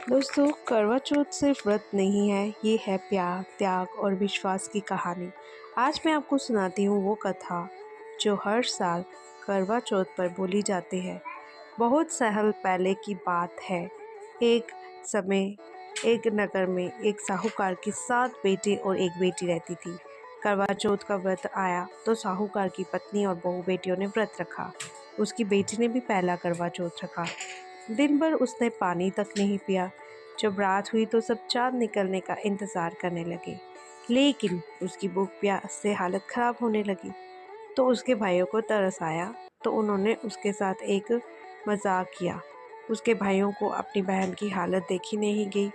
दोस्तों, करवा चौथ सिर्फ व्रत नहीं है, ये है प्यार, त्याग और विश्वास की कहानी। आज मैं आपको सुनाती हूँ वो कथा जो हर साल करवा चौथ पर बोली जाती है। बहुत साल पहले की बात है। एक समय एक नगर में एक साहूकार की 7 बेटे और एक बेटी रहती थी। करवा चौथ का व्रत आया तो साहूकार की पत्नी और बहू बेटियों ने व्रत रखा। उसकी बेटी ने भी पहला करवा चौथ रखा। दिन भर उसने पानी तक नहीं पिया। जब रात हुई तो सब चाँद निकलने का इंतज़ार करने लगे, लेकिन उसकी भूख प्यास से हालत ख़राब होने लगी। तो उसके भाइयों को तरस आया, तो उन्होंने उसके साथ एक मजाक किया। उसके भाइयों को अपनी बहन की हालत देखी नहीं गई।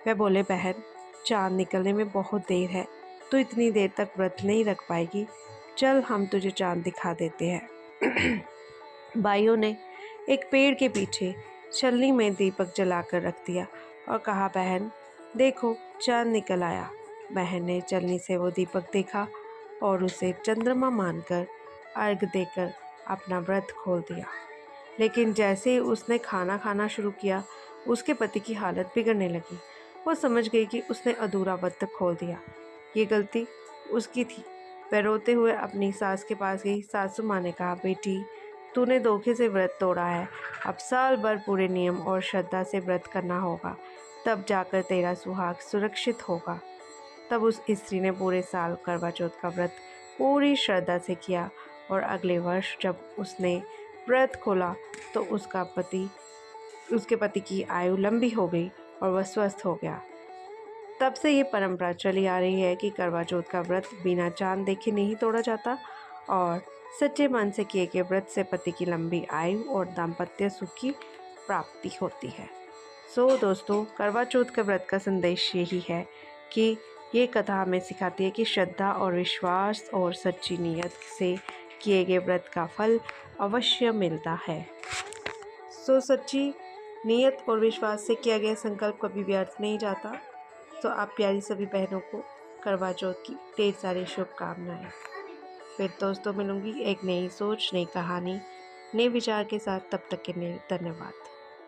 वह बोले, बहन, चाँद निकलने में बहुत देर है, तो इतनी देर तक व्रत नहीं रख पाएगी। चल, हम तुझे चाँद दिखा देते हैं। भाइयों ने एक पेड़ के पीछे छलनी में दीपक जलाकर रख दिया और कहा, बहन देखो, चाँद निकल आया। बहन ने छलनी से वो दीपक देखा और उसे चंद्रमा मानकर अर्घ देकर अपना व्रत खोल दिया। लेकिन जैसे ही उसने खाना खाना शुरू किया, उसके पति की हालत बिगड़ने लगी। वो समझ गई कि उसने अधूरा व्रत खोल दिया। ये गलती उसकी थी। वह रोते हुए अपनी सास के पास गई। सासू माँ ने कहा, बेटी, तूने धोखे से व्रत तोड़ा है। अब साल भर पूरे नियम और श्रद्धा से व्रत करना होगा, तब जाकर तेरा सुहाग सुरक्षित होगा। तब उस स्त्री ने पूरे साल करवा चौथ का व्रत पूरी श्रद्धा से किया और अगले वर्ष जब उसने व्रत खोला तो उसके पति की आयु लंबी हो गई और वह स्वस्थ हो गया। तब से ये परंपरा चली आ रही है कि करवा चौथ का व्रत बिना चांद देखे नहीं तोड़ा जाता और सच्चे मन से किए गए व्रत से पति की लंबी आयु और दाम्पत्य सुख की प्राप्ति होती है। दोस्तों, करवा चौथ के व्रत का संदेश यही है कि ये कथा हमें सिखाती है कि श्रद्धा और विश्वास और सच्ची नीयत से किए गए व्रत का फल अवश्य मिलता है। सच्ची नीयत और विश्वास से किया गया संकल्प कभी व्यर्थ नहीं जाता। आप प्यारी सभी बहनों को करवा चौथ की ढेर सारी शुभकामनाएं। फिर दोस्तों मिलूंगी एक नई सोच, नई कहानी, नए विचार के साथ। तब तक के लिए धन्यवाद।